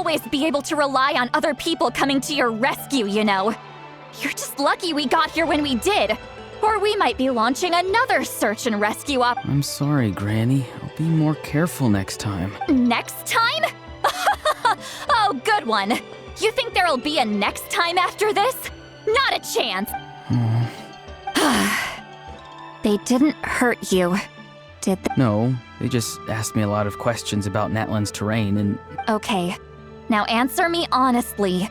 always be able to rely on other people coming to your rescue, you know. You're just lucky we got here when we did. Or we might be launching another search and rescue op- I'm sorry, Granny. I'll be more careful next time. Next time? Oh, good one. You think there'll be a next time after this? Not a chance. They didn't hurt you, did they? No, they just asked me a lot of questions about Natlan's terrain and... Okay, now answer me honestly.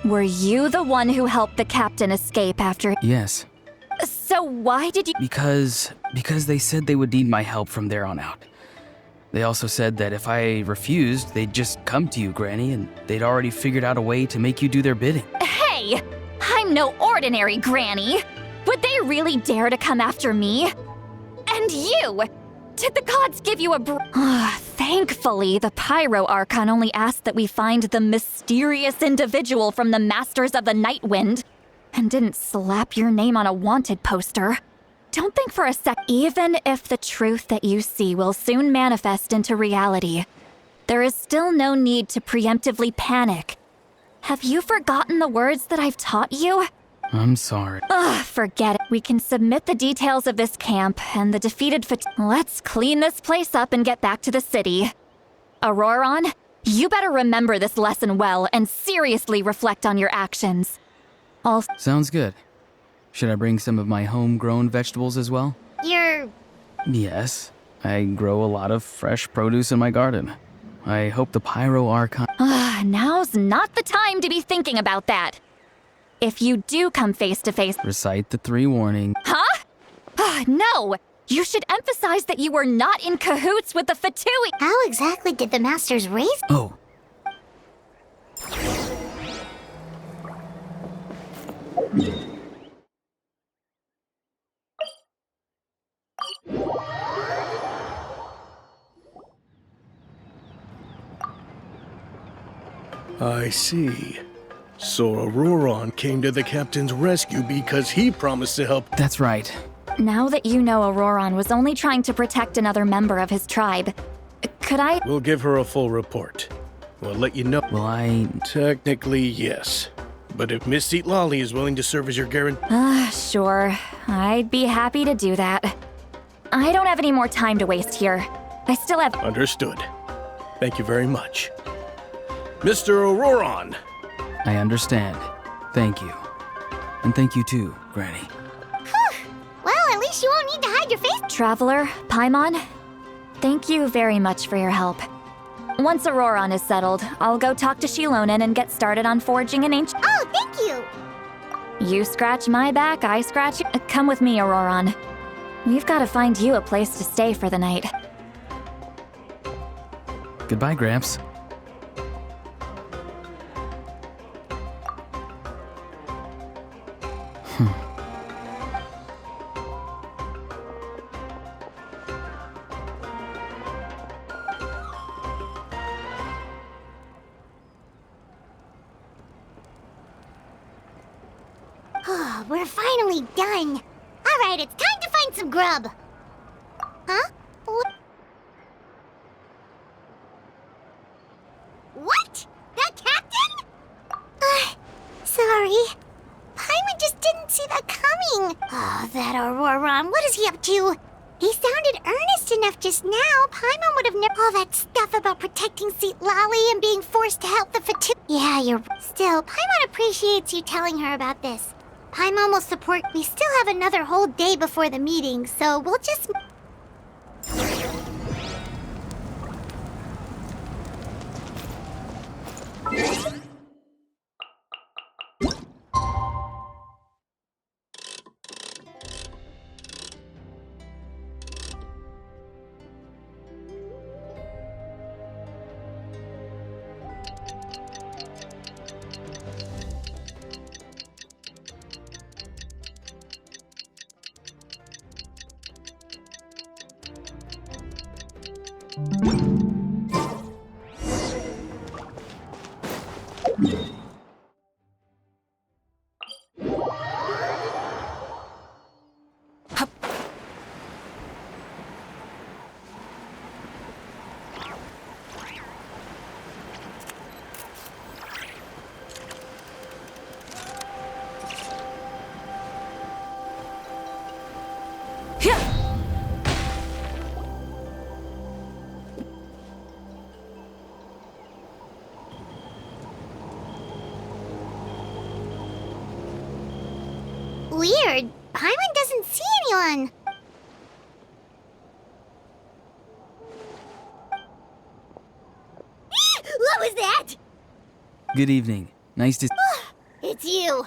Were you the one who helped the captain escape after... Yes. So why did you... Because they said they would need my help from there on out. They also said that if I refused, they'd just come to you, Granny, and they'd already figured out a way to make you do their bidding. Hey! I'm no ordinary Granny! Would they really dare to come after me? And you! Did the gods give you a Thankfully, the Pyro Archon only asked that we find the mysterious individual from the Masters of the Night Wind, and didn't slap your name on a wanted poster. Don't think for a sec. Even if the truth that you see will soon manifest into reality, there is still no need to preemptively panic. Have you forgotten the words that I've taught you? I'm sorry. Forget it. We can submit the details of this camp and the defeated Let's clean this place up and get back to the city. Auroron, you better remember this lesson well and seriously reflect on your actions. Sounds good. Should I bring some of my homegrown vegetables as well? Yes. I grow a lot of fresh produce in my garden. I hope the Pyro Archon... Now's not the time to be thinking about that. If you do come face to face... Recite the 3 warnings. Huh? No! You should emphasize that you were not in cahoots with the Fatui. How exactly did the Masters raise... Oh. I see. So Auroron came to the captain's rescue because he promised to help. That's right. Now that you know Auroron was only trying to protect another member of his tribe, could I... We'll give her a full report. We'll let you know. Will I... Technically, yes. But if Miss Lolly is willing to serve as your guarantee... Sure. I'd be happy to do that. I don't have any more time to waste here. I still have... Understood. Thank you very much. Mr. Auroron! I understand. Thank you. And thank you too, Granny. Well, at least you won't need to hide your face. Traveler, Paimon, thank you very much for your help. Once Auroron is settled, I'll go talk to Shilonen and get started on forging an ancient... Oh, thank you! You scratch my back, I scratch you. Come with me, Auroron. We've got to find you a place to stay for the night. Goodbye, Gramps. Oh, we're finally done. All right, it's time to find some grub. Huh? What? That captain? Sorry. Paimon just didn't see that coming. Oh, that Auroron, what is he up to? He sounded earnest enough just now. Paimon would have never... All that stuff about protecting Seat Lolly and being forced to help the Fatu... Yeah, you're... Still, Paimon appreciates you telling her about this. Paimon will support... We still have another whole day before the meeting, so we'll just... Weird. Paimon doesn't see anyone. What was that? Good evening. Nice to... It's you. You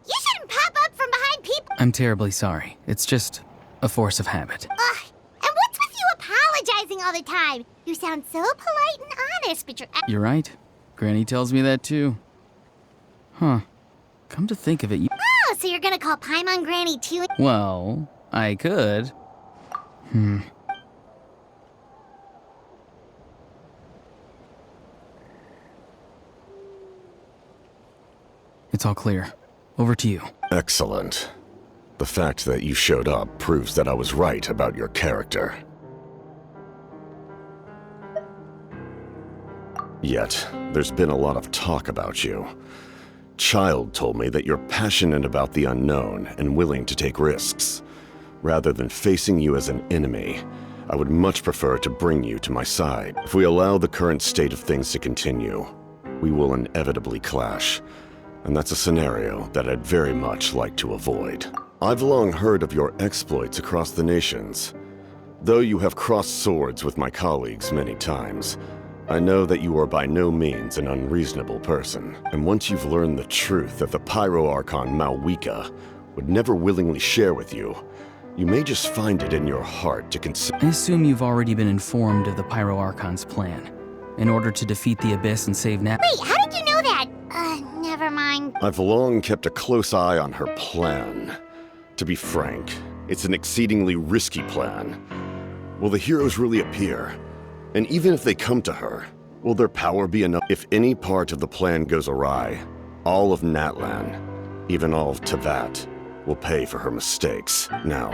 shouldn't pop up from behind people. I'm terribly sorry. It's just a force of habit. Ugh. And what's with you apologizing all the time? You sound so polite and honest, but you're... You're right. Granny tells me that too. Huh. Come to think of it, you... Oh, so you're gonna call Paimon Granny too? Well, I could. It's all clear. Over to you. Excellent. The fact that you showed up proves that I was right about your character. Yet, there's been a lot of talk about you. Child told me that you're passionate about the unknown and willing to take risks. Rather than facing you as an enemy, I would much prefer to bring you to my side. If we allow the current state of things to continue, we will inevitably clash. And that's a scenario that I'd very much like to avoid. I've long heard of your exploits across the nations. Though you have crossed swords with my colleagues many times, I know that you are by no means an unreasonable person. And once you've learned the truth that the Pyro Archon Malwika would never willingly share with you, you may just find it in your heart to consider... I assume you've already been informed of the Pyro Archon's plan. In order to defeat the Abyss and save Nat... Wait, how did you know that? Never mind. I've long kept a close eye on her plan. To be frank, it's an exceedingly risky plan. Will the heroes really appear? And even if they come to her, will their power be enough? If any part of the plan goes awry, all of Natlan, even all of Tevat, will pay for her mistakes. Now,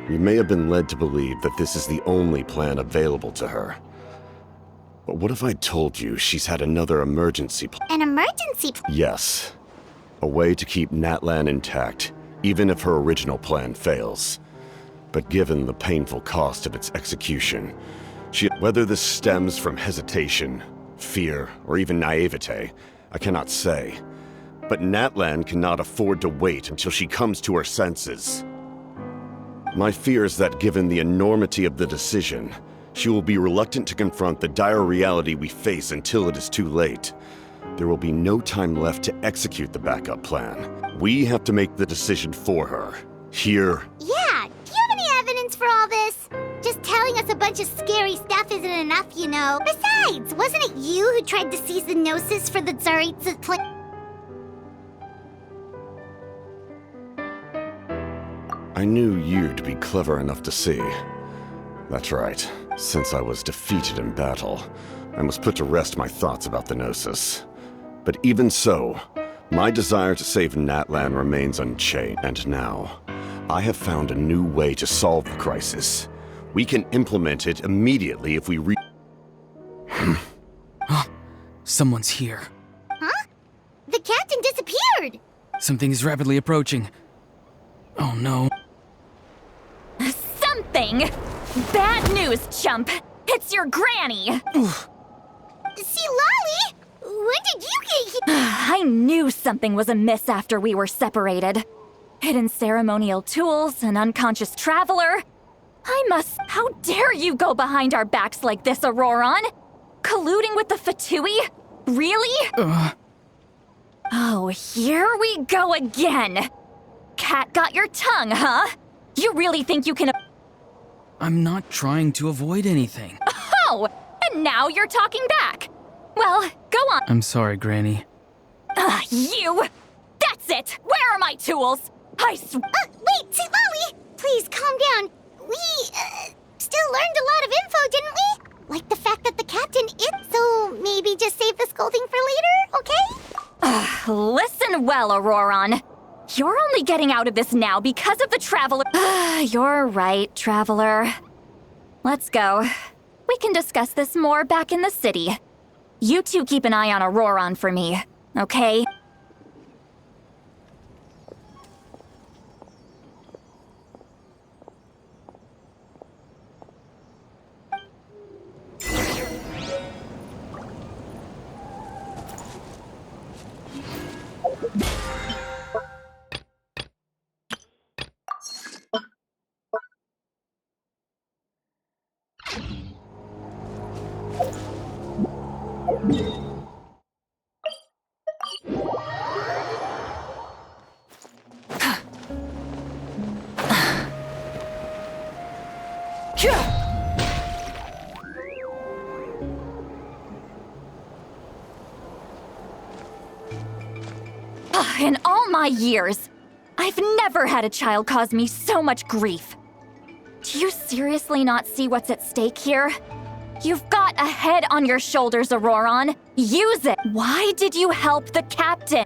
you may have been led to believe that this is the only plan available to her. But what if I told you she's had another emergency plan? An emergency plan? Yes. A way to keep Natlan intact, even if her original plan fails. But given the painful cost of its execution, whether this stems from hesitation, fear, or even naivete, I cannot say. But Natlan cannot afford to wait until she comes to her senses. My fear is that given the enormity of the decision, she will be reluctant to confront the dire reality we face until it is too late. There will be no time left to execute the backup plan. We have to make the decision for her. Here. Yeah, do you have any evidence for all this? Just telling us a bunch of scary stuff isn't enough, you know. Besides, wasn't it you who tried to seize the Gnosis for the Tsaritsa plan? I knew you'd be clever enough to see. That's right. Since I was defeated in battle, I must put to rest my thoughts about the Gnosis. But even so, my desire to save Natlan remains unchanged. And now, I have found a new way to solve the crisis. We can implement it immediately if we Someone's here. Huh? The captain disappeared! Something is rapidly approaching. Oh no. Something? Bad news, chump! It's your granny! See, Lolly? When did you get here? I knew something was amiss after we were separated. Hidden ceremonial tools, an unconscious traveler. How dare you go behind our backs like this, Auroron? Colluding with the Fatui? Really? Oh, here we go again. Cat got your tongue, huh? You really think you can... I'm not trying to avoid anything. Oh, and now you're talking back. Well, go on. I'm sorry, Granny. You! That's it! Where are my tools? Wait, see, Lolly! Please, calm down. We, still learned a lot of info, didn't we? Like the fact that the captain so maybe just save the scolding for later, okay? Listen well, Auroron. You're only getting out of this now because of the Traveler. You're right, Traveler. Let's go. We can discuss this more back in the city. You two keep an eye on Auroron for me, okay? In all my years, I've never had a child cause me so much grief. Do you seriously not see what's at stake here? You've got a head on your shoulders, Auroron. Use it! Why did you help the captain?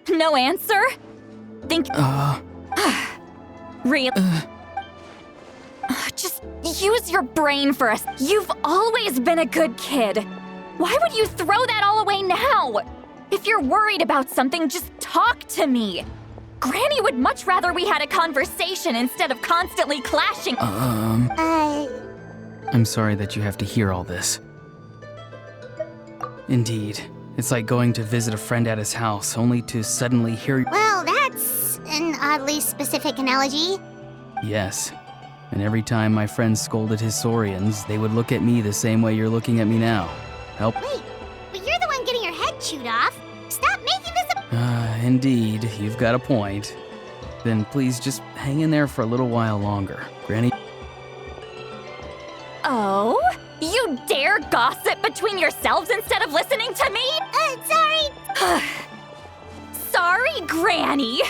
No answer? Think... Really? Just use your brain for us. You've always been a good kid. Why would you throw that all away now? If you're worried about something, just talk to me. Granny would much rather we had a conversation instead of constantly clashing. I'm sorry that you have to hear all this. Indeed. It's like going to visit a friend at his house, only to suddenly hear... Well, that's an oddly specific analogy. Yes. And every time my friend scolded his Saurians, they would look at me the same way you're looking at me now. Help? Wait, but you're the one getting your head chewed off. Stop making this a... Indeed, you've got a point. Then please just hang in there for a little while longer, Granny. Oh? You dare gossip between yourselves instead of listening to me? Sorry. Sorry, Granny.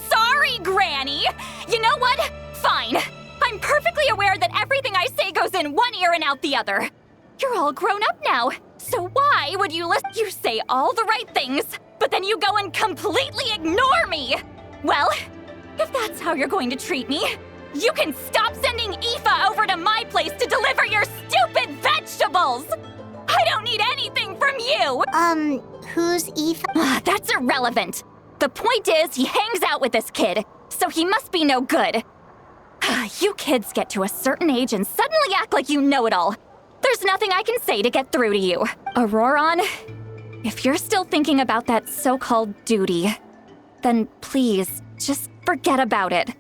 Sorry, Granny. You know what? Fine. I'm perfectly aware that everything I say goes in one ear and out the other. You're all grown up now, so why would you listen? You say all the right things, but then you go and completely ignore me. Well, if that's how you're going to treat me, you can stop sending Aoife over to my place to deliver your stupid vegetables! I don't need anything from you! Who's Aoife? That's irrelevant. The point is, he hangs out with this kid, so he must be no good. You kids get to a certain age and suddenly act like you know it all. There's nothing I can say to get through to you. Auroron, if you're still thinking about that so-called duty, then please, just forget about it.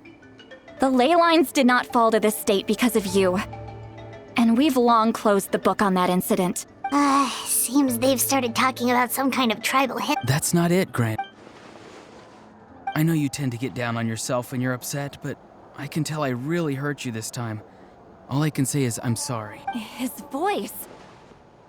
The ley lines did not fall to this state because of you. And we've long closed the book on that incident. Seems they've started talking about some kind of tribal hit. That's not it, Grant. I know you tend to get down on yourself when you're upset, but I can tell I really hurt you this time. All I can say is I'm sorry. His voice.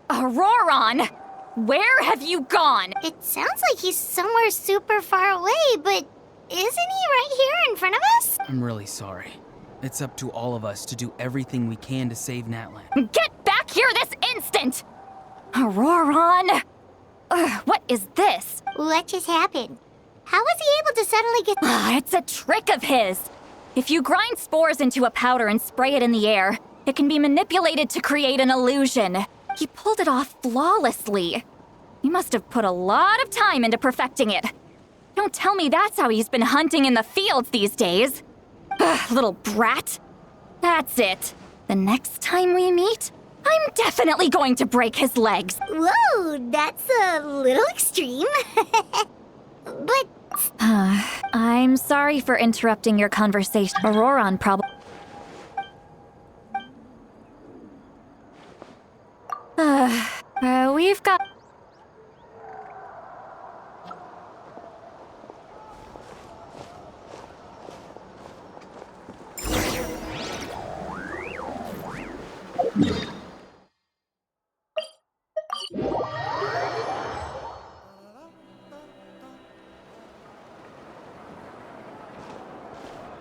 Auroron! Where have you gone? It sounds like he's somewhere super far away, but isn't he right here in front of us? I'm really sorry. It's up to all of us to do everything we can to save Natlan. Get back here this instant! Auroron! What is this? What just happened? How was he able to suddenly get... It's a trick of his. If you grind spores into a powder and spray it in the air, it can be manipulated to create an illusion. He pulled it off flawlessly. He must have put a lot of time into perfecting it. Don't tell me that's how he's been hunting in the fields these days. Little brat. That's it. The next time we meet, I'm definitely going to break his legs. Whoa, that's a little extreme. But... I'm sorry for interrupting your conversation. Auroron probably... we've got...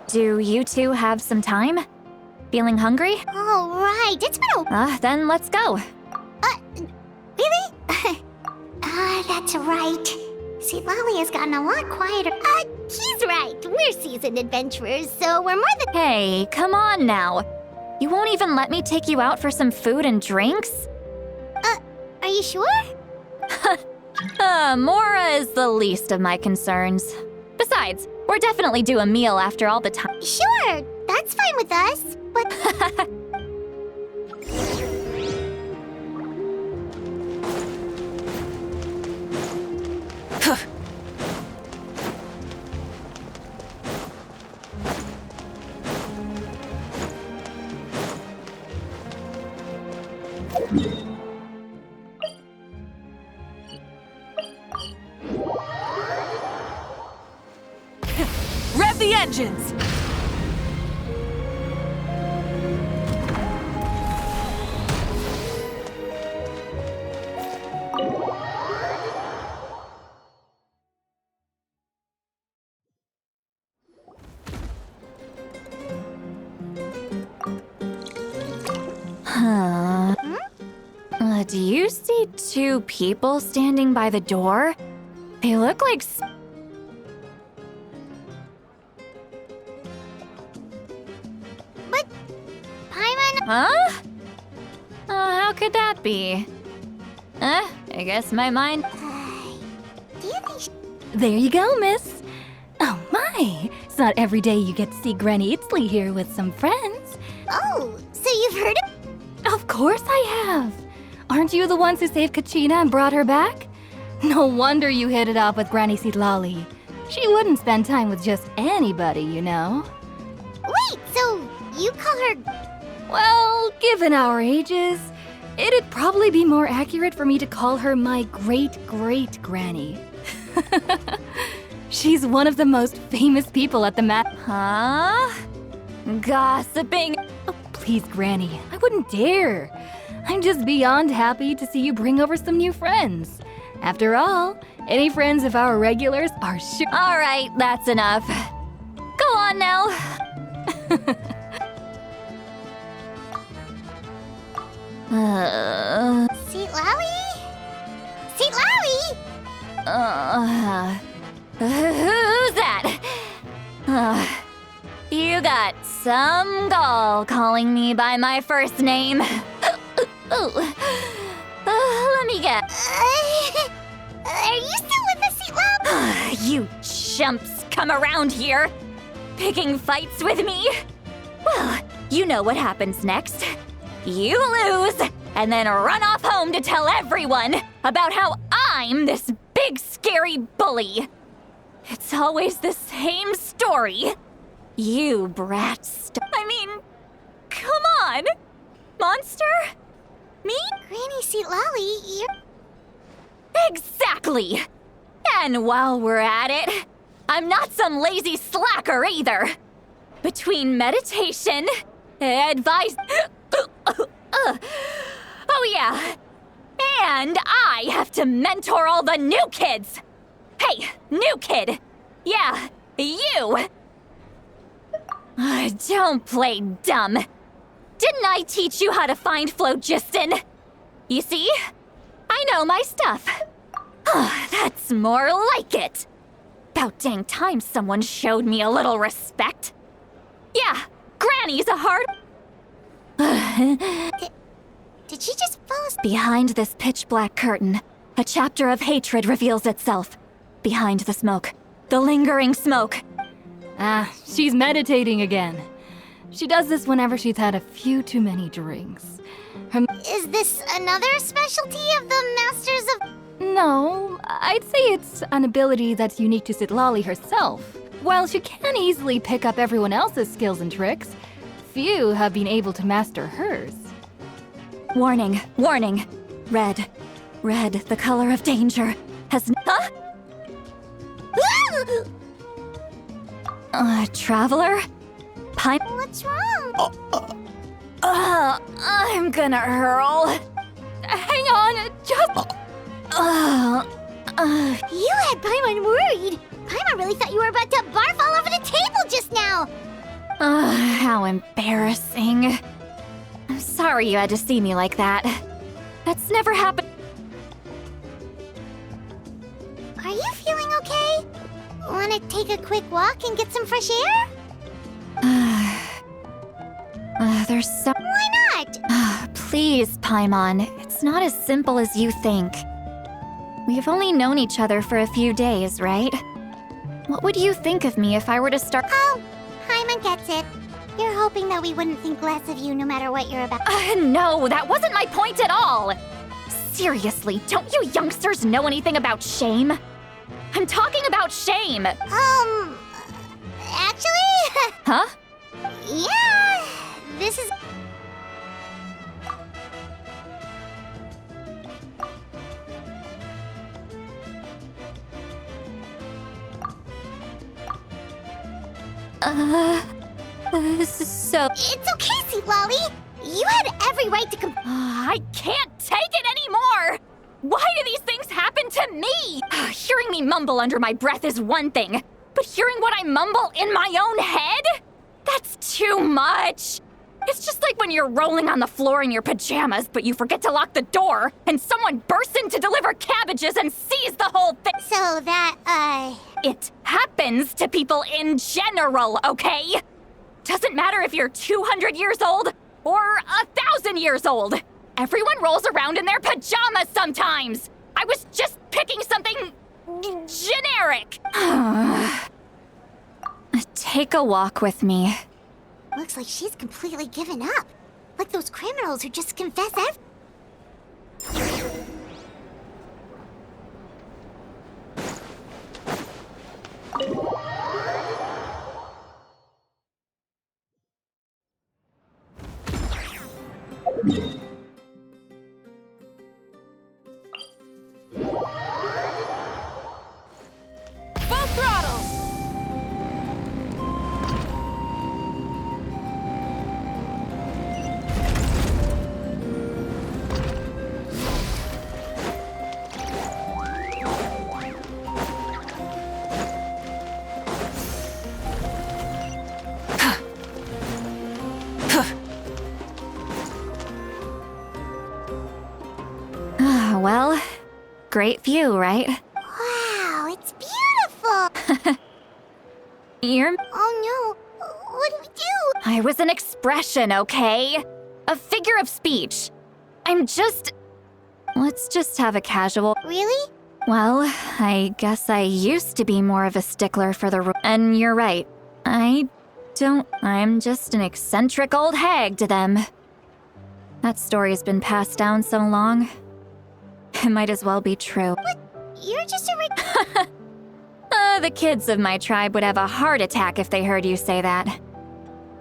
Do you two have some time? Feeling hungry? All right, it's been a... Then let's go. Really? That's right. See, Lolly has gotten a lot quieter. He's right. We're seasoned adventurers, so we're more than... Hey, come on now. You won't even let me take you out for some food and drinks? Are you sure? Mora is the least of my concerns. Besides, we're definitely due a meal after all the time. Sure, that's fine with us, but... Rev the engines! Do you see two people standing by the door? They look like... But, Paimon... Huh? How could that be? I guess my mind... do you think There you go, miss. Oh my, it's not every day you get to see Granny Itzley here with some friends. Oh, so you've heard of... Of course I have. Aren't you the ones who saved Kachina and brought her back? No wonder you hit it off with Granny Sitlali. She wouldn't spend time with just anybody, you know. Wait, so you call her... Well, given our ages, it'd probably be more accurate for me to call her my great-great-granny. She's one of the most famous people at the Huh? Gossiping? Oh, please, Granny, I wouldn't dare. I'm just beyond happy to see you bring over some new friends. After all, any friends of our regulars are sure. All right, that's enough. Go on now. Sitlali? Sitlali? Who's that? You got some gall calling me by my first name. Let me guess. Are you still with us, Sitlali? You chumps come around here, picking fights with me? Well, you know what happens next. You lose, and then run off home to tell everyone about how I'm this big scary bully. It's always the same story. You brats. I mean, come on. Monster? Me? Granny Sitlali, you're... Exactly! And while we're at it, I'm not some lazy slacker either. Between meditation, advice... oh yeah, and I have to mentor all the new kids. Hey, new kid! Yeah, you! Don't play dumb. Didn't I teach you how to find phlogiston? You see? I know my stuff. That's more like it. About dang time someone showed me a little respect. Yeah, Granny's a hard... Did she just fall asleep? Behind this pitch-black curtain, a chapter of hatred reveals itself. Behind the smoke, the lingering smoke. She's meditating again. She does this whenever she's had a few too many drinks. Is this another specialty of the Masters of... No, I'd say it's an ability that's unique to Sitlali herself. While she can easily pick up everyone else's skills and tricks, few have been able to master hers. Warning, warning. Red, the color of danger, has... Huh? Traveler? Pipe... What's wrong? I'm gonna hurl. Hang on, just... You had Paimon worried. Paimon really thought you were about to barf all over the table just now. How embarrassing. I'm sorry you had to see me like that. That's never happened. Are you feeling okay? Want to take a quick walk and get some fresh air? There's so... Why not? Please, Paimon. It's not as simple as you think. We've only known each other for a few days, right? What would you think of me if I were to start... Oh, Paimon gets it. You're hoping that we wouldn't think less of you no matter what you're about. No, that wasn't my point at all! Seriously, don't you youngsters know anything about shame? I'm talking about shame! Actually... Huh? Yeah, this is... So... It's okay, Sitlali. You had every right to I can't take it anymore! Why do these things happen to me? Hearing me mumble under my breath is one thing, but hearing what I mumble in my own head? That's too much! It's just like when you're rolling on the floor in your pajamas, but you forget to lock the door, and someone bursts in to deliver cabbages and sees the whole thing. So that, It happens to people in general, okay? Doesn't matter if you're 200 years old or 1,000 years old. Everyone rolls around in their pajamas sometimes. I was just picking something generic. Take a walk with me. looks like she's completely given up. Like those criminals who just confess everything. Full throttle! Well, great view, right? Wow, it's beautiful! You're... Oh no, what do we do? I was an expression, okay? A figure of speech. I'm just... Let's just have a casual... Really? Well, I guess I used to be more of a stickler for the... And you're right. I'm just an eccentric old hag to them. That story's been passed down so long. It might as well be true. You're just a The kids of my tribe would have a heart attack if they heard you say that.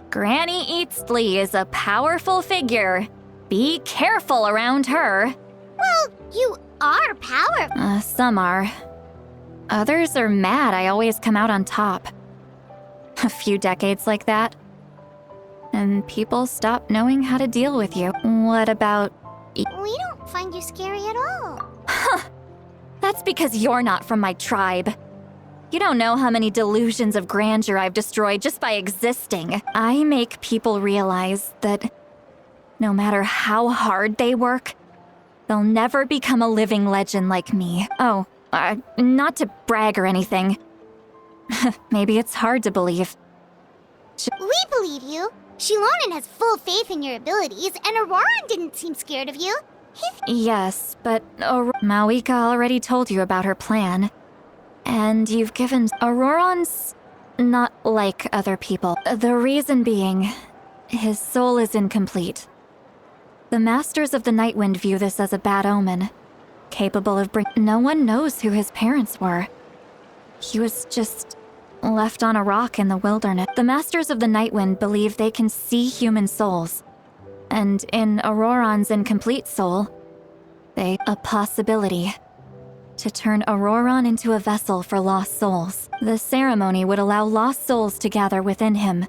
Granny Eatsley is a powerful figure. Be careful around her. Well, you are powerful. Some are. Others are mad I always come out on top. A few decades like that, and people stop knowing how to deal with you. What about... We don't find you scary at all. That's because you're not from my tribe. You don't know how many delusions of grandeur I've destroyed just by existing. I make people realize that no matter how hard they work, they'll never become a living legend like me. Oh, not to brag or anything. Maybe it's hard to believe. We believe you. Shilonen has full faith in your abilities, and Auroran didn't seem scared of you. Yes, but Mawika already told you about her plan. And you've given... Auroran's not like other people. The reason being, his soul is incomplete. The Masters of the Nightwind view this as a bad omen, capable of No one knows who his parents were. He was just left on a rock in the wilderness. The Masters of the Nightwind believe they can see human souls. And in Auroran's incomplete soul, a possibility to turn Auroran into a vessel for lost souls. The ceremony would allow lost souls to gather within him.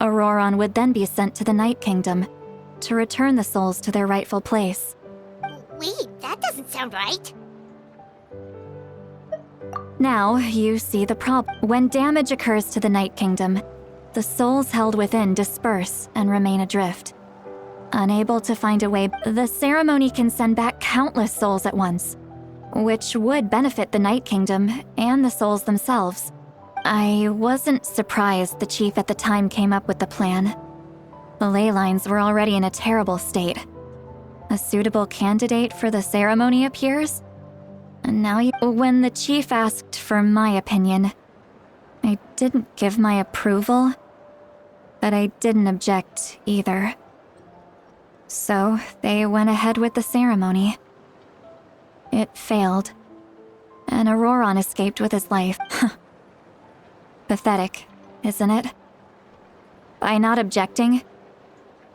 Auroran would then be sent to the Night Kingdom to return the souls to their rightful place. Wait, that doesn't sound right. Now, you see the problem. When damage occurs to the Night Kingdom, the souls held within disperse and remain adrift. Unable to find a way, the ceremony can send back countless souls at once, which would benefit the Night Kingdom and the souls themselves. I wasn't surprised the chief at the time came up with the plan. The ley lines were already in a terrible state. A suitable candidate for the ceremony appears? And now when the chief asked for my opinion, I didn't give my approval, but I didn't object either. So they went ahead with the ceremony. It failed, and Auroran escaped with his life. Pathetic, isn't it? By not objecting,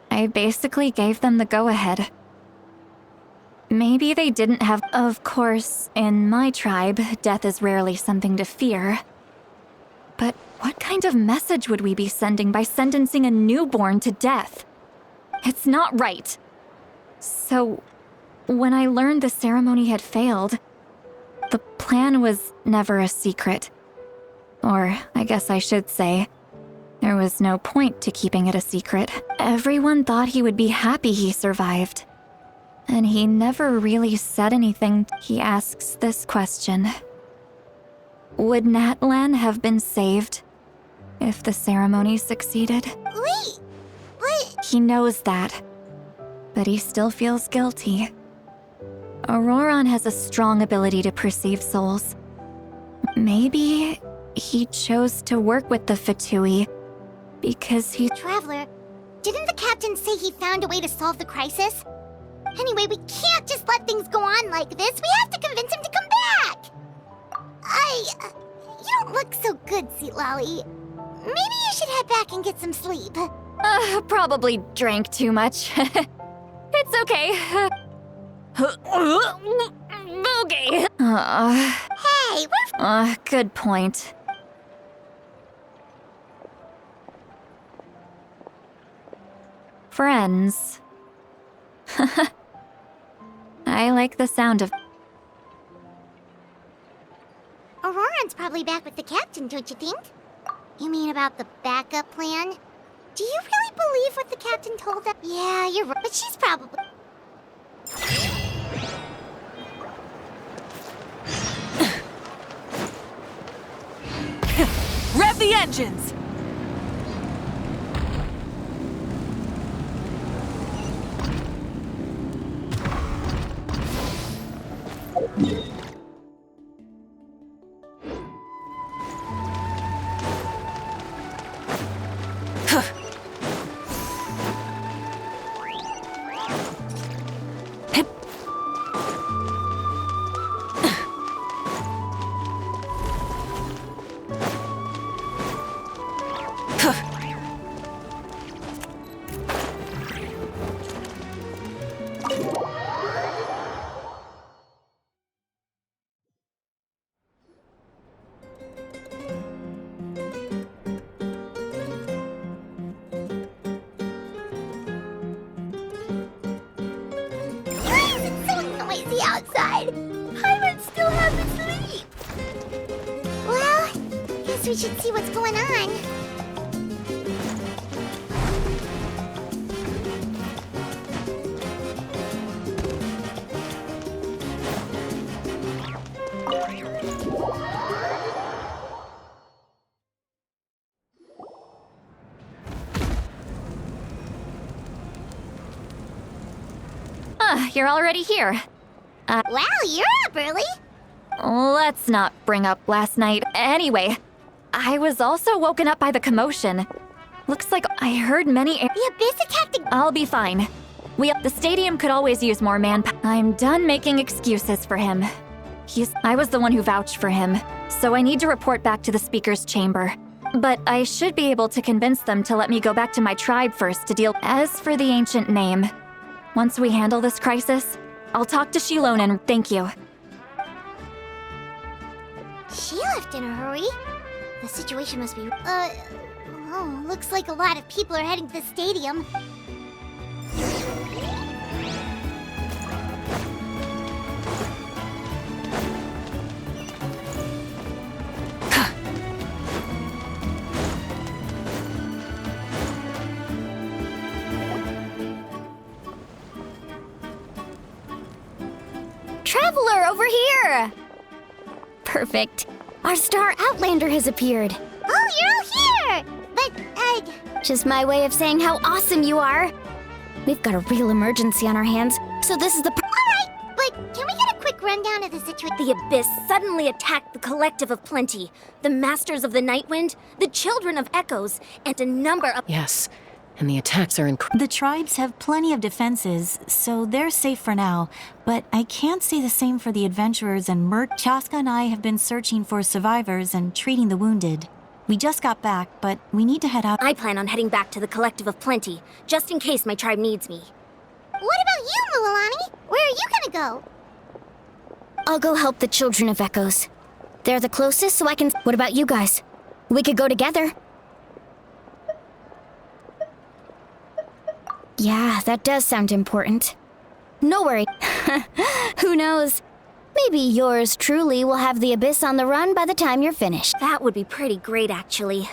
I basically gave them the go-ahead. Maybe they didn't have... Of course, in my tribe, death is rarely something to fear. But what kind of message would we be sending by sentencing a newborn to death? It's not right. So, when I learned the ceremony had failed, the plan was never a secret. Or, I guess I should say, There was no point to keeping it a secret. Everyone thought he would be happy he survived. And he never really said anything. He asks this question. Would Natlan have been saved if the ceremony succeeded? Wait, what? He knows that, but he still feels guilty. Auroron has a strong ability to perceive souls. Maybe he chose to work with the Fatui because he... Traveler, didn't the captain say he found a way to solve the crisis? Anyway, we can't just let things go on like this. We have to convince him to come back. You don't look so good, Seatlolly. Maybe you should head back and get some sleep. Probably drank too much. It's okay. Okay. Hey, we're... Good point. Friends. I like the sound of... Auroran's probably back with the captain, don't you think? You mean about the backup plan? Do you really believe what the captain told us? Yeah, you're right, but she's probably... Rev the engines! Outside. Hyman still hasn't sleep. Well, guess we should see what's going on. You're already here. Wow, you're up early. Let's not bring up last night. Anyway, I was also woken up by the commotion. Looks like I heard many... The Abyss attacked the... I'll be fine. The stadium could always use more manpower. I'm done making excuses for him. I was the one who vouched for him, so I need to report back to the speaker's chamber. But I should be able to convince them to let me go back to my tribe first to deal... As for the ancient name, once we handle this crisis, I'll talk to Shilon and thank you. She left in a hurry. The situation must be... Oh, looks like a lot of people are heading to the stadium. Traveler, over here! Perfect. Our star Outlander has appeared. Oh, you're all here! But, Just my way of saying how awesome you are. We've got a real emergency on our hands, so this is the... Alright, but can we get a quick rundown of the situation? The Abyss suddenly attacked the Collective of Plenty, the Masters of the Nightwind, the Children of Echoes, and a number of... Yes, and the attacks are incredible. The tribes have plenty of defenses, so they're safe for now. But I can't say the same for the adventurers and Chaska and I have been searching for survivors and treating the wounded. We just got back, but we need to head out. I plan on heading back to the Collective of Plenty, just in case my tribe needs me. What about you, Mulalani? Where are you gonna go? I'll go help the Children of Echoes. They're the closest, so I can... What about you guys? We could go together. Yeah, that does sound important. No worry. Who knows? Maybe yours truly will have the Abyss on the run by the time you're finished. That would be pretty great, actually.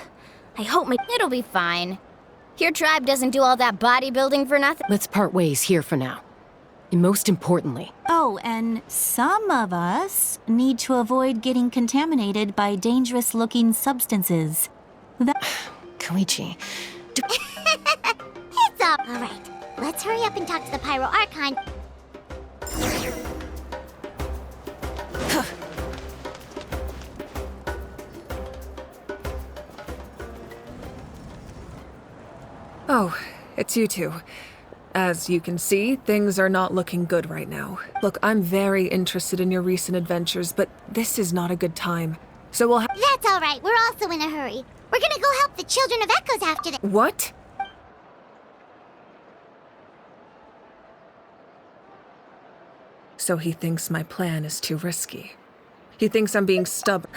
I hope my— It'll be fine. Your tribe doesn't do all that bodybuilding for nothing. Let's part ways here for now. And most importantly, Oh, and some of us need to avoid getting contaminated by dangerous-looking substances. Koichi, Heads up! Alright, let's hurry up and talk to the Pyro Archon. Oh, it's you two. As you can see, things are not looking good right now. Look, I'm very interested in your recent adventures, but this is not a good time. So we'll That's alright, we're also in a hurry. We're gonna go help the Children of Echoes after the— What? So he thinks my plan is too risky. He thinks I'm being stubborn.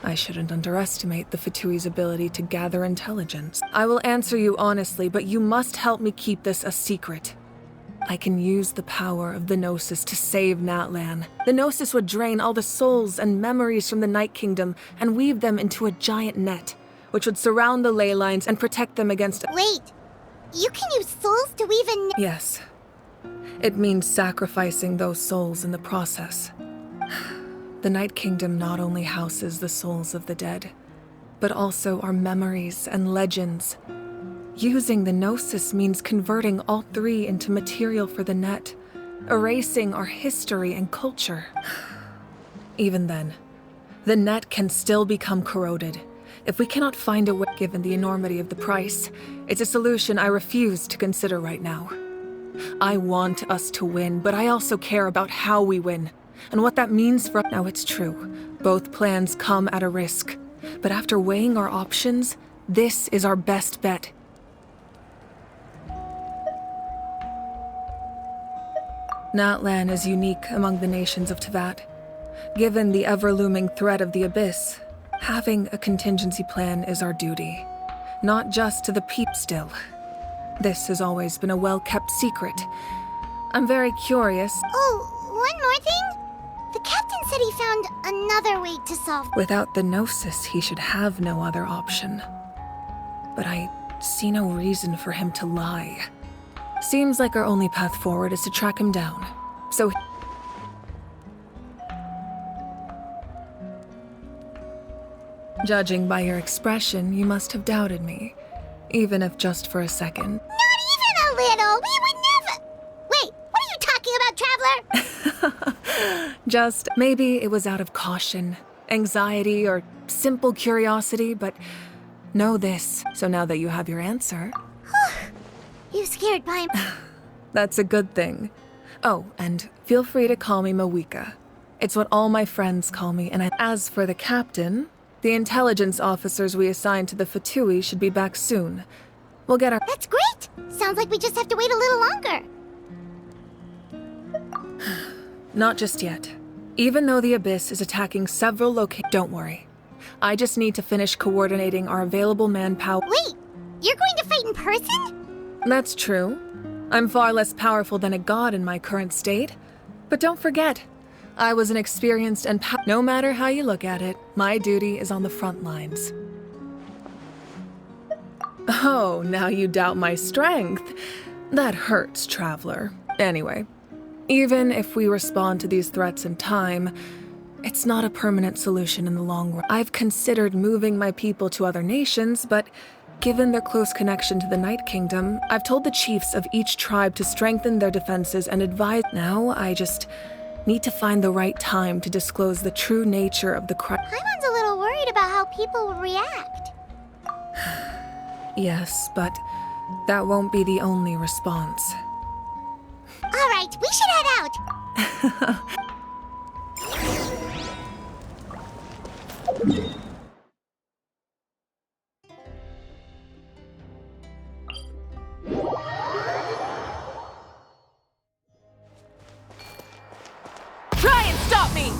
I shouldn't underestimate the Fatui's ability to gather intelligence. I will answer you honestly, but you must help me keep this a secret. I can use the power of the Gnosis to save Natlan. The Gnosis would drain all the souls and memories from the Night Kingdom and weave them into a giant net, which would surround the ley lines and protect them against— Wait, you can use souls to weave a— Yes. It means sacrificing those souls in the process. The Night Kingdom not only houses the souls of the dead, but also our memories and legends. Using the Gnosis means converting all three into material for the net, erasing our history and culture. Even then, the net can still become corroded. If we cannot find a way, given the enormity of the price, it's a solution I refuse to consider right now. I want us to win, but I also care about how we win. And what that means for— Now it's true, both plans come at a risk. But after weighing our options, this is our best bet. Natlan is unique among the nations of Teyvat. Given the ever-looming threat of the Abyss, having a contingency plan is our duty. Not just to the people still. This has always been a well-kept secret. I'm very curious— Oh, one more thing? The captain said he found another way to solve— Without the Gnosis, he should have no other option. But I see no reason for him to lie. Seems like our only path forward is to track him down. So— Judging by your expression, you must have doubted me. Even if just for a second. Not even a little! We would never— Wait, what are you talking about, Traveler? Just maybe it was out of caution, anxiety, or simple curiosity, but know this. So now that you have your answer, You scared by him. that's a good thing. Oh, and feel free to call me Mawika. It's what all my friends call me, and as for the captain, the intelligence officers we assigned to the Fatui should be back soon. We'll get our— That's great! Sounds like we just have to wait a little longer. Not just yet. Even though the Abyss is attacking several locations— Don't worry. I just need to finish coordinating our available manpower— Wait, you're going to fight in person? That's true. I'm far less powerful than a god in my current state. But don't forget, I was an experienced and no matter how you look at it, my duty is on the front lines. Oh, now you doubt my strength. That hurts, Traveler. Anyway, even if we respond to these threats in time, it's not a permanent solution in the long run. I've considered moving my people to other nations, but given their close connection to the Night Kingdom, I've told the chiefs of each tribe to strengthen their defenses and advise— Now I just need to find the right time to disclose the true nature of the crime. Paimon's a little worried about how people will react. Yes, but that won't be the only response. Alright, we should head out. try and stop me!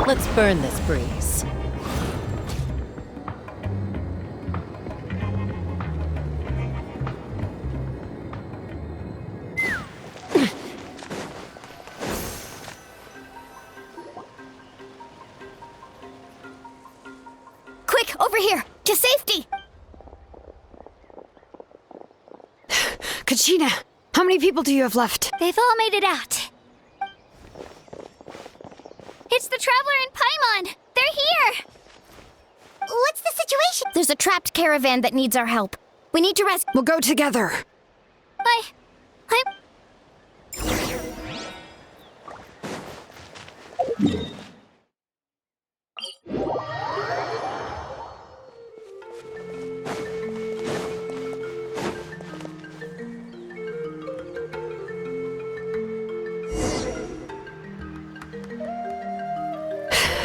Let's burn this breeze. Over here, to safety! Kachina, how many people do you have left? They've all made it out. It's the Traveler and Paimon! They're here! What's the situation? There's a trapped caravan that needs our help. We need to rescue. We'll go together. I'm...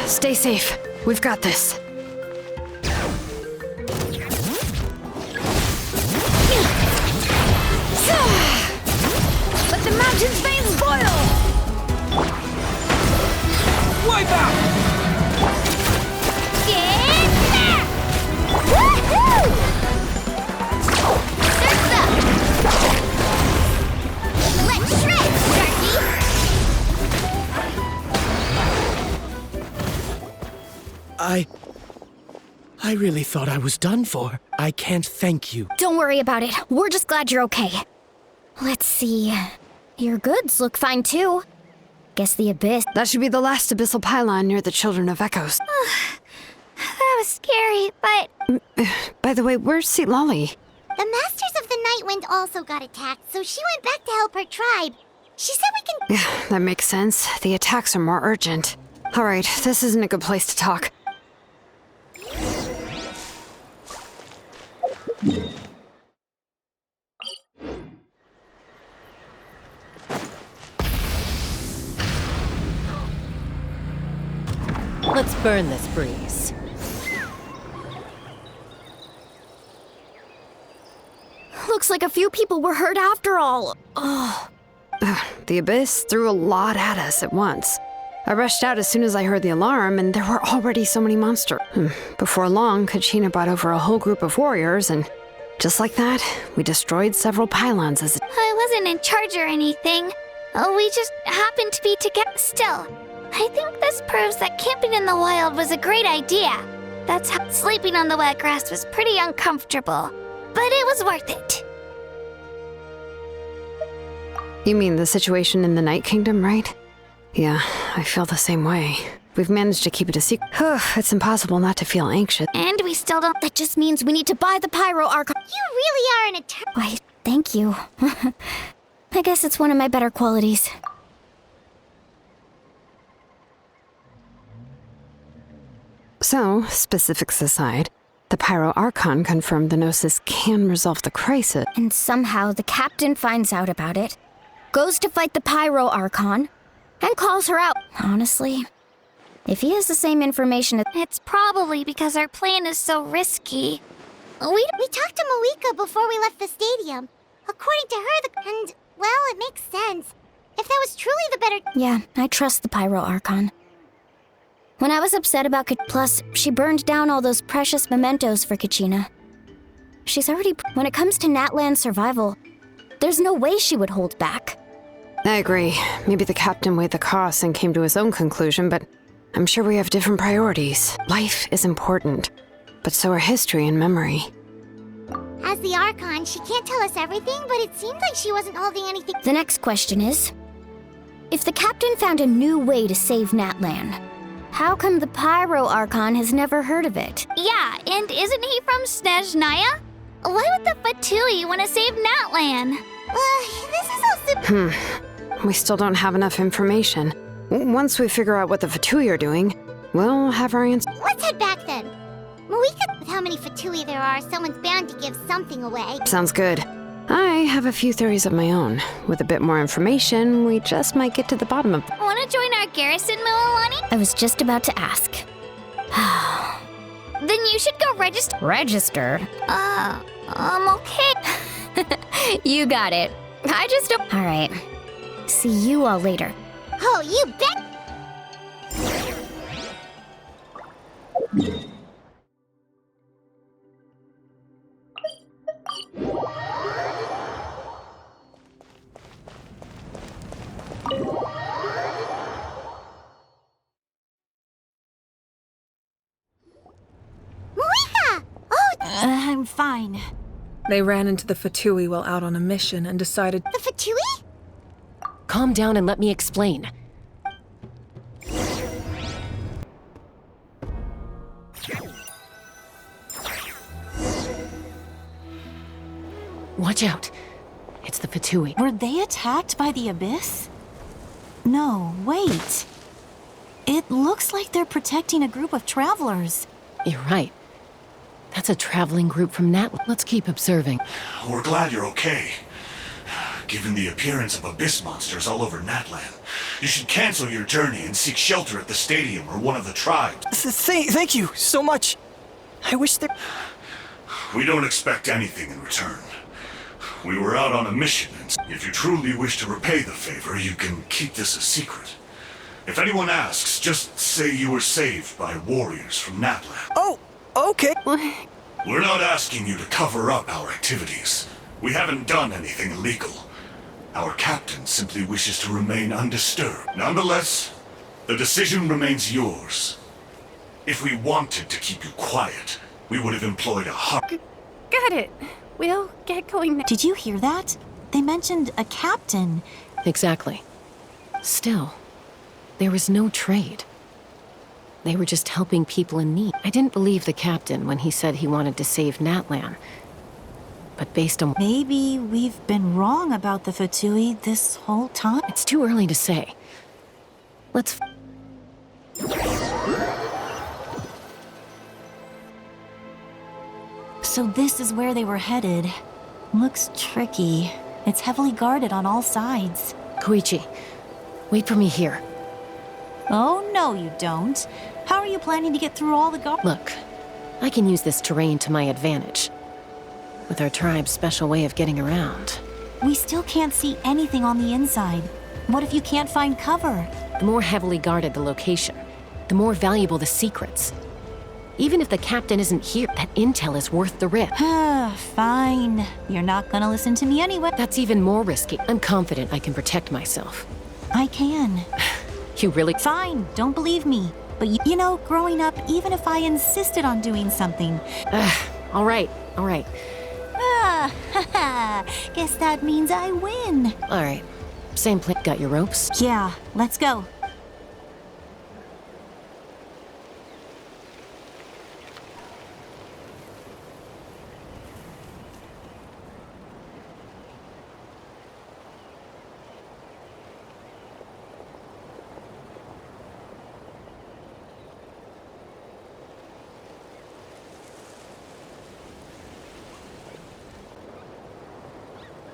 Stay safe. We've got this. Let the mountain's veins boil! Wipe out! Get back! Woohoo! Surf's up! Let's shred, Sharky! I really thought I was done for. I can't thank you. Don't worry about it. We're just glad you're okay. Let's see. Your goods look fine too. Guess the abyss. That should be the last abyssal pylon near the Children of Echoes. That was scary, but... By the way, where's Lolly? The Masters of the Nightwind also got attacked, so she went back to help her tribe. She said we can... Yeah, that makes sense. The attacks are more urgent. Alright, this isn't a good place to talk. Let's burn this breeze. Looks like a few people were hurt after all. Oh. The Abyss threw a lot at us at once. I rushed out as soon as I heard the alarm, and there were already so many monsters. Before long, Kachina brought over a whole group of warriors, and just like that, we destroyed several pylons as I wasn't in charge or anything. We just happened to be together. Still, I think this proves that camping in the wild was a great idea. That's how sleeping on the wet grass was pretty uncomfortable, but it was worth it. You mean the situation in the Night Kingdom, right? Yeah, I feel the same way. We've managed to keep it a secret. It's impossible not to feel anxious. And we still don't. That just means we need to buy the Pyro Archon. You really are an eternal. Why, thank you. I guess it's one of my better qualities. So, specifics aside, the Pyro Archon confirmed the Gnosis can resolve the crisis. And somehow the captain finds out about it, goes to fight the Pyro Archon, and calls her out. Honestly, if he has the same information, it's probably because our plan is so risky. We talked to Malika before we left the stadium. According to her, and, well, it makes sense. If that was truly the better... Yeah, I trust the Pyro Archon. When I was upset about Plus, she burned down all those precious mementos for Kachina. She's already... When it comes to Natlan's survival, there's no way she would hold back. I agree. Maybe the captain weighed the costs and came to his own conclusion, but I'm sure we have different priorities. Life is important, but so are history and memory. As the Archon, she can't tell us everything, but it seemed like she wasn't holding anything. The next question is, if the captain found a new way to save Natlan, how come the Pyro Archon has never heard of it? Yeah, and isn't he from Snezhnaya? Why would the Fatui want to save Natlan? This is all super... We still don't have enough information. Once we figure out what the Fatui are doing, we'll have our answer. Let's head back then. Malika, with how many Fatui there are, someone's bound to give something away. Sounds good. I have a few theories of my own. With a bit more information, we just might get to the bottom of them. Want to join our garrison, Mililani? I was just about to ask. Then you should go register. Register? Okay. You got it. I just don't... All right. See you all later. Oh, you bet... Malika! fine. They ran into the Fatui while out on a mission and decided— The Fatui? Calm down and let me explain. Watch out. It's the Fatui. Were they attacked by the Abyss? No, wait. It looks like they're protecting a group of travelers. You're right. That's a traveling group from Natlan. Let's keep observing. We're glad you're okay. Given the appearance of abyss monsters all over Natlan, you should cancel your journey and seek shelter at the stadium or one of the tribes. Thank you so much. I wish there... We don't expect anything in return. We were out on a mission, and if you truly wish to repay the favor, you can keep this a secret. If anyone asks, just say you were saved by warriors from Natlan. Oh, okay. We're not asking you to cover up our activities. We haven't done anything illegal. Our captain simply wishes to remain undisturbed. Nonetheless, the decision remains yours. If we wanted to keep you quiet, we would have employed a Got it. We'll get going now. Did you hear that? They mentioned a captain. Exactly. Still, there was no trade. They were just helping people in need. I didn't believe the captain when he said he wanted to save Natlan. But based on— Maybe we've been wrong about the Fatui this whole time? It's too early to say. Let's— So this is where they were headed. Looks tricky. It's heavily guarded on all sides. Koichi, wait for me here. Oh, no you don't. How are you planning to get through all the guards? Look, I can use this terrain to my advantage. With our tribe's special way of getting around. We still can't see anything on the inside. What if you can't find cover? The more heavily guarded the location, the more valuable the secrets. Even if the captain isn't here, that intel is worth the risk. Fine. You're not gonna listen to me anyway. That's even more risky. I'm confident I can protect myself. I can. You really— Fine, don't believe me. But you know, growing up, even if I insisted on doing something... all right. Guess that means I win. All right. Same plan. Got your ropes? Yeah, let's go.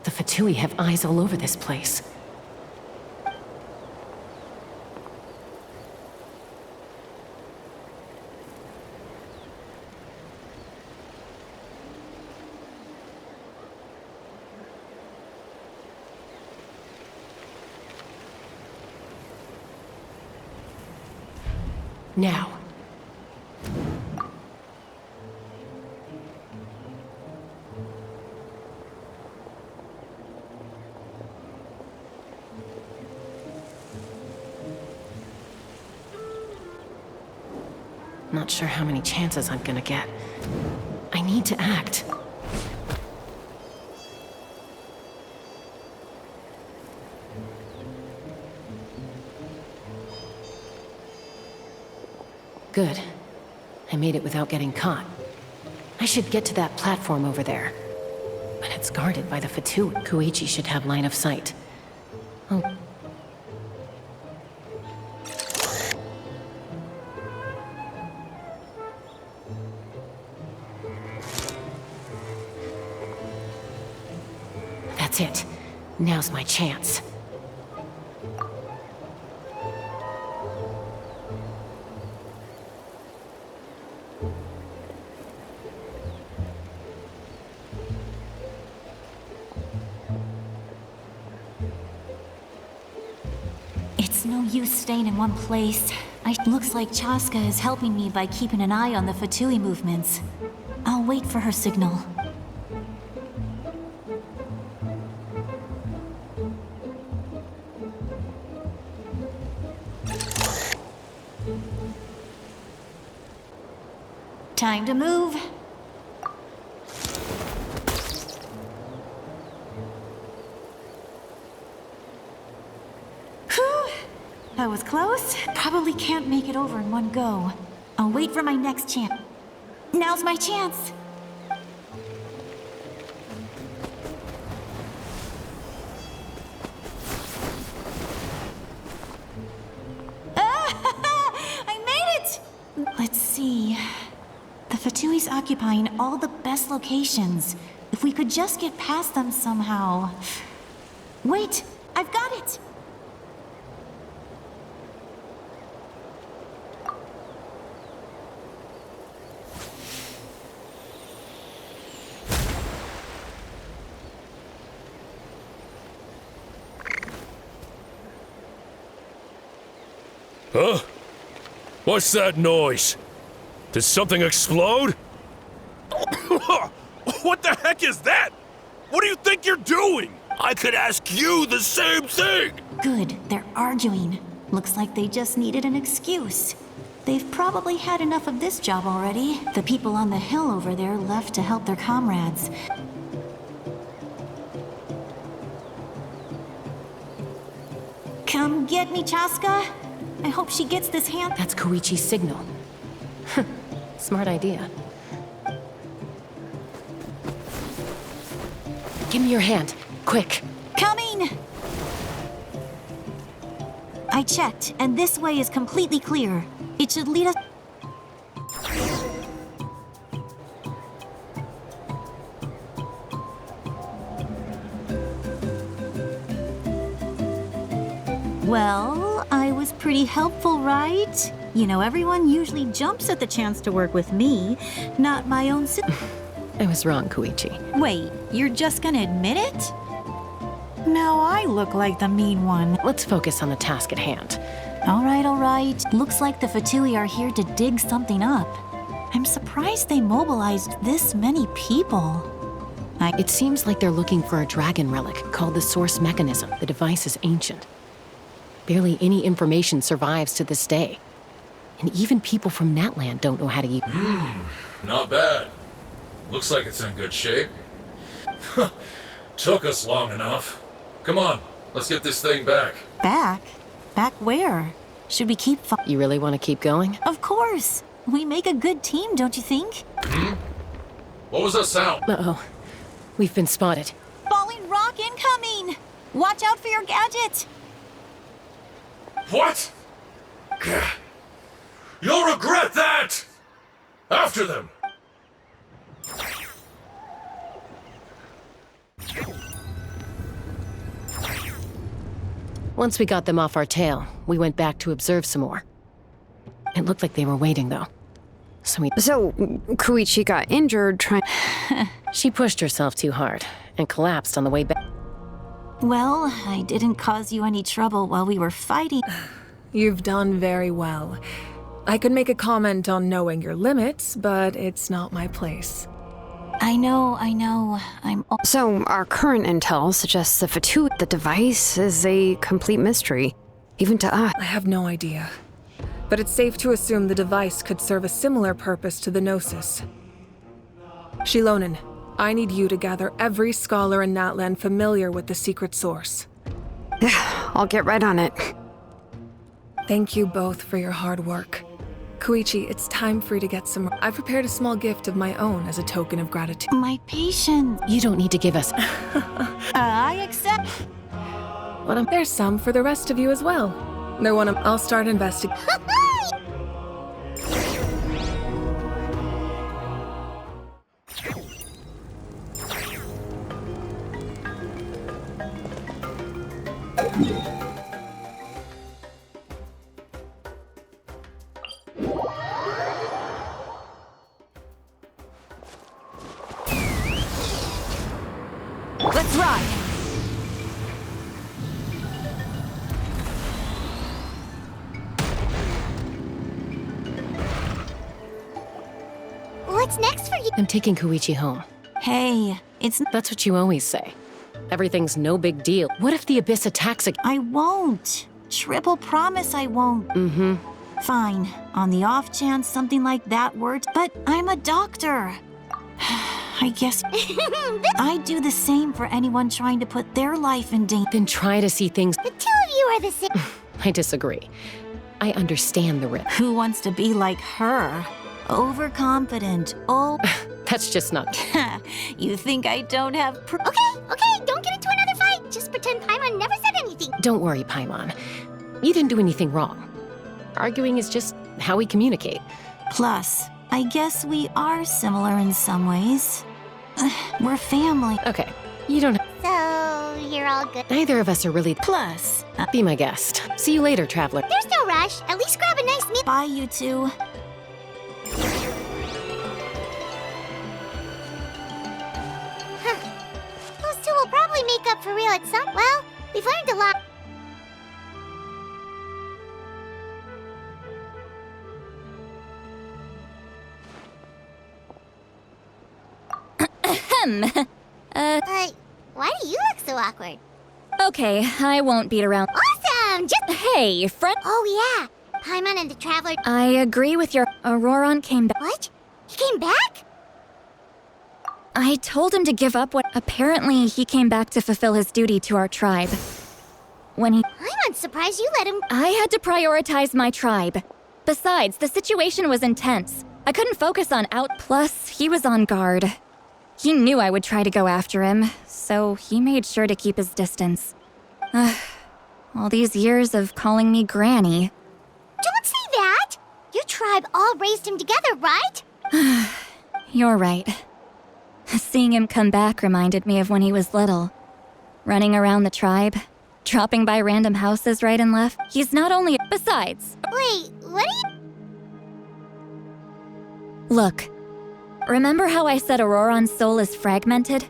The Fatui have eyes all over this place. Now. Not sure how many chances I'm gonna get. I need to act. Good. I made it without getting caught. I should get to that platform over there. But it's guarded by the Fatui. Koichi should have line of sight. Oh. That's it. Now's my chance. It's no use staying in one place. Looks like Chaska is helping me by keeping an eye on the Fatui movements. I'll wait for her signal. Time to move. That was close. Probably can't make it over in one go. I'll wait for my next chance. Now's my chance. I made it! Let's see. The Fatui's occupying all the best locations. If we could just get past them somehow. Wait, I've got it! Huh? What's that noise? Did something explode? What the heck is that? What do you think you're doing? I could ask you the same thing! Good, they're arguing. Looks like they just needed an excuse. They've probably had enough of this job already. The people on the hill over there left to help their comrades. Come get me, Chaska. I hope she gets this hand. That's Koichi's signal. Smart idea. Give me your hand, quick. Coming! I checked, and this way is completely clear. It should lead us... Well, I was pretty helpful, right? You know, everyone usually jumps at the chance to work with me, not my own I was wrong, Koichi. Wait, you're just gonna admit it? No, I look like the mean one. Let's focus on the task at hand. All right. Looks like the Fatui are here to dig something up. I'm surprised they mobilized this many people. It seems like they're looking for a dragon relic called the Source Mechanism. The device is ancient. Barely any information survives to this day. And even people from Natlan don't know how to use it. Not bad. Looks like it's in good shape. Took us long enough. Come on, let's get this thing back. Back? Back where? Should we keep You really want to keep going? Of course! We make a good team, don't you think? What was that sound? Uh-oh. We've been spotted. Falling rock incoming! Watch out for your gadget! What? You'll regret that! After them! Once we got them off our tail, we went back to observe some more. It looked like they were waiting, though. So Koichi got injured trying... She pushed herself too hard and collapsed on the way back. Well, I didn't cause you any trouble while we were fighting. You've done very well. I could make a comment on knowing your limits, but it's not my place. I know. So, our current intel suggests the Fatui, the device, is a complete mystery, even to us. I have no idea. But it's safe to assume the device could serve a similar purpose to the Gnosis. Shilonen, I need you to gather every scholar in Natlan familiar with the secret source. I'll get right on it. Thank you both for your hard work. Koichi, it's time for you to get some... I prepared a small gift of my own as a token of gratitude. My patience. You don't need to give us... I accept. There's some for the rest of you as well. I'll start investigating. Let's ride! What's next for you? I'm taking Koichi home. Hey, it's... That's what you always say. Everything's no big deal. What if the Abyss attacks again? I won't. Triple promise I won't. Mm-hmm. Fine. On the off chance something like that worked, but I'm a doctor. I guess I'd do the same for anyone trying to put their life in danger. Then try to see things... The two of you are the same. I disagree. I understand the risk. Who wants to be like her? Overconfident. Oh. That's just not. You think I don't have Okay, don't get into another fight. Just pretend Paimon never said anything. Don't worry, Paimon. You didn't do anything wrong. Arguing is just how we communicate. Plus, I guess we are similar in some ways. We're family. Okay, you don't. So, you're all good. Neither of us are really. Plus, Be my guest. See you later, traveler. There's no rush. At least grab a nice meal. bye, you two. Those two will probably make up for real at some. Well, we've learned a lot. Why do you look so awkward? Okay, I won't beat around. Awesome! Just. Hey, friend. Oh, yeah. Paimon and the Traveler. I agree with your. Auroron came back. What? He came back? I told him to give up what. Apparently, he came back to fulfill his duty to our tribe. When he. I'm surprised you let him. I had to prioritize my tribe. Besides, the situation was intense. I couldn't focus on out. Plus, he was on guard. He knew I would try to go after him, so he made sure to keep his distance. All these years of calling me Granny. Don't say that! Your tribe all raised him together, right? You're right. Seeing him come back reminded me of when he was little. Running around the tribe, dropping by random houses right and left. He's not only. Besides. Wait, what are you. Look. Remember how I said Auroron's soul is fragmented?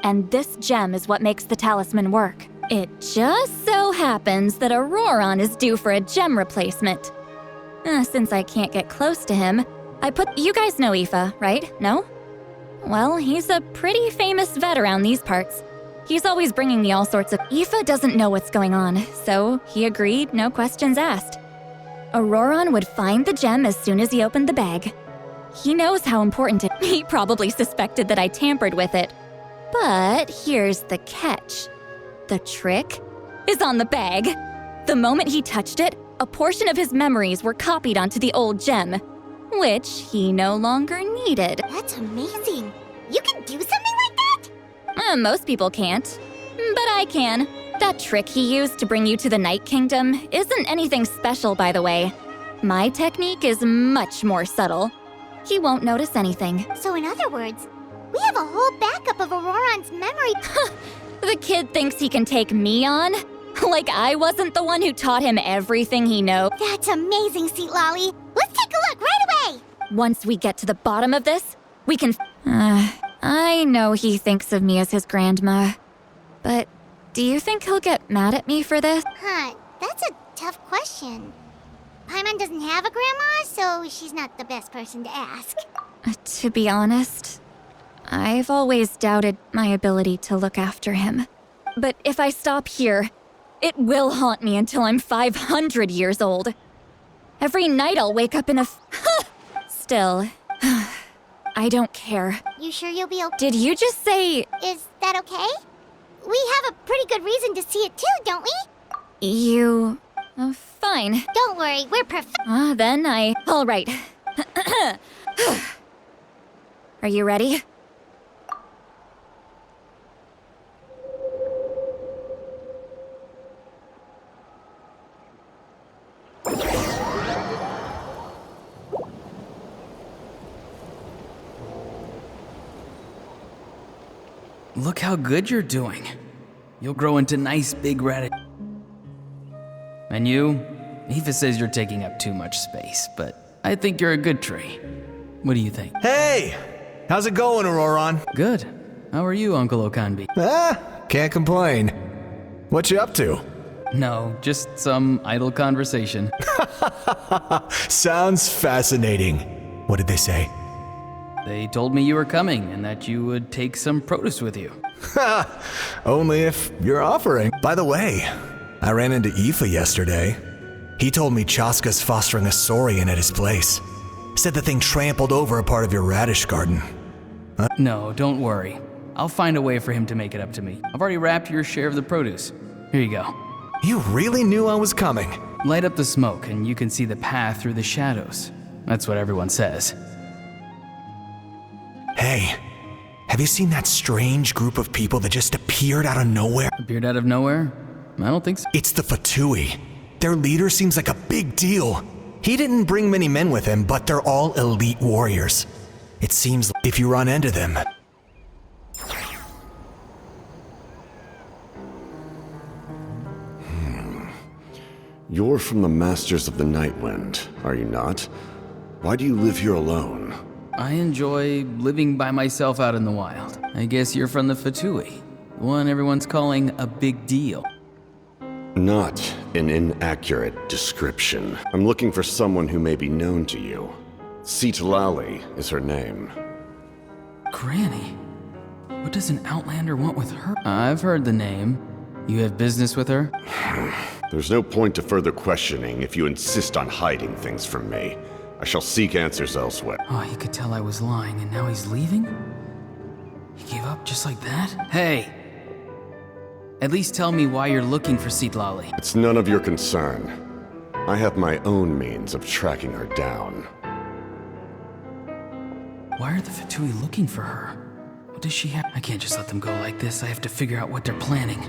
And this gem is what makes the talisman work. It just so happens that Auroron is due for a gem replacement. Since I can't get close to him, I put. You guys know Aoife, right? No? Well, he's a pretty famous vet around these parts. He's always bringing me all sorts of. Aoife doesn't know what's going on, so he agreed, no questions asked. Auroron would find the gem as soon as he opened the bag. He knows how important it. He probably suspected that I tampered with it. But here's the catch. The trick is on the bag. The moment he touched it, a portion of his memories were copied onto the old gem, which he no longer needed. That's amazing. You can do something like that? Most people can't, but I can. That trick he used to bring you to the Night Kingdom isn't anything special, by the way. My technique is much more subtle. He won't notice anything. So in other words, we have a whole backup of Auroron's memory. The kid thinks he can take me on? Like I wasn't the one who taught him everything he knows. That's amazing, Seat Lolly. Let's take a look right away. Once we get to the bottom of this, we can. I know he thinks of me as his grandma, but do you think he'll get mad at me for this? That's a tough question. Paimon doesn't have a grandma, so she's not the best person to ask. To be honest, I've always doubted my ability to look after him. But if I stop here, it will haunt me until I'm 500 years old. Every night I'll wake up in a. Still, I don't care. You sure you'll be okay? Did you just say. Is that okay? We have a pretty good reason to see it too, don't we? You. Fine. Don't worry, we're perfect. Then I. All right. Are you ready? Look how good you're doing. You'll grow into nice big radish. And you? Aoife says you're taking up too much space, but I think you're a good tree. What do you think? Hey! How's it going, Auroron? Good. How are you, Uncle Okanbi? Can't complain. What you up to? No, just some idle conversation. Sounds fascinating. What did they say? They told me you were coming and that you would take some produce with you. Only if you're offering. By the way, I ran into Aoife yesterday. He told me Chaska's fostering a saurian at his place. Said the thing trampled over a part of your radish garden. No, don't worry. I'll find a way for him to make it up to me. I've already wrapped your share of the produce. Here you go. You really knew I was coming. Light up the smoke and you can see the path through the shadows. That's what everyone says. Hey, have you seen that strange group of people that just appeared out of nowhere? Appeared out of nowhere? I don't think so. It's the Fatui. Their leader seems like a big deal. He didn't bring many men with him, but they're all elite warriors. It seems like if you run into them... You're from the Masters of the Nightwind, are you not? Why do you live here alone? I enjoy living by myself out in the wild. I guess you're from the Fatui, the one everyone's calling a big deal. Not an inaccurate description. I'm looking for someone who may be known to you. Citlali is her name. Granny? What does an Outlander want with her? I've heard the name. You have business with her? There's no point to further questioning if you insist on hiding things from me. I shall seek answers elsewhere. Oh, he could tell I was lying and now he's leaving? He gave up just like that? Hey! At least tell me why you're looking for Citlali. It's none of your concern. I have my own means of tracking her down. Why are the Fatui looking for her? What does she have? I can't just let them go like this. I have to figure out what they're planning.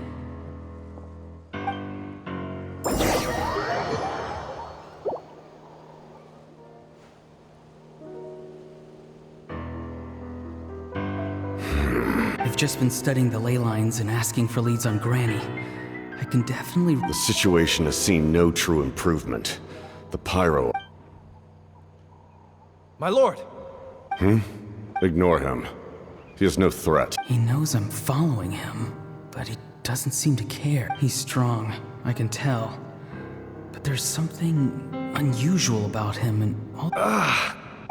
I've just been studying the ley lines and asking for leads on Granny. I can definitely... The situation has seen no true improvement. The pyro... My lord! Ignore him. He is no threat. He knows I'm following him, but he doesn't seem to care. He's strong, I can tell. But there's something unusual about him and all...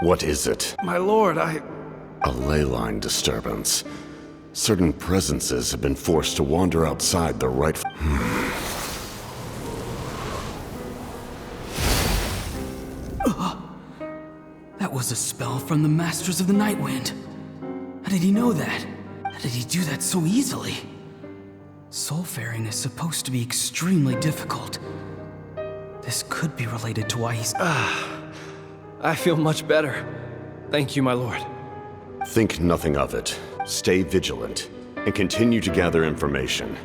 What is it? My lord, A ley line disturbance. Certain presences have been forced to wander outside the right... That was a spell from the Masters of the Nightwind. How did he know that? How did he do that so easily? Soulfaring is supposed to be extremely difficult. This could be related to why he's... I feel much better. Thank you, my lord. Think nothing of it. Stay vigilant, and continue to gather information.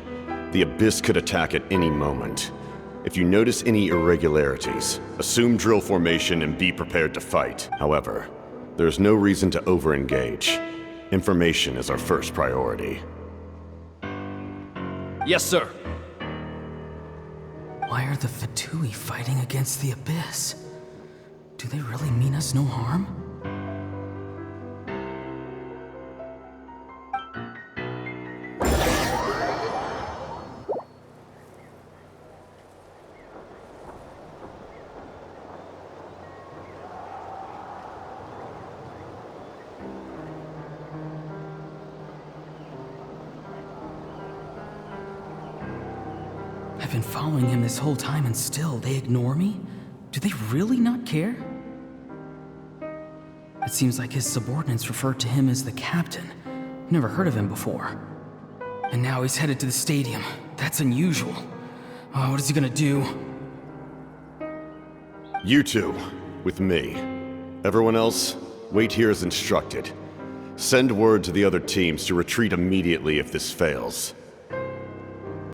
The Abyss could attack at any moment. If you notice any irregularities, assume drill formation and be prepared to fight. However, there's no reason to over-engage. Information is our first priority. Yes, sir. Why are the Fatui fighting against the Abyss? Do they really mean us no harm? I've been following him this whole time and still they ignore me? Do they really not care? It seems like his subordinates refer to him as the captain. Never heard of him before. And now he's headed to the stadium. That's unusual. Oh, what is he gonna do? You two, with me. Everyone else, wait here as instructed. Send word to the other teams to retreat immediately if this fails.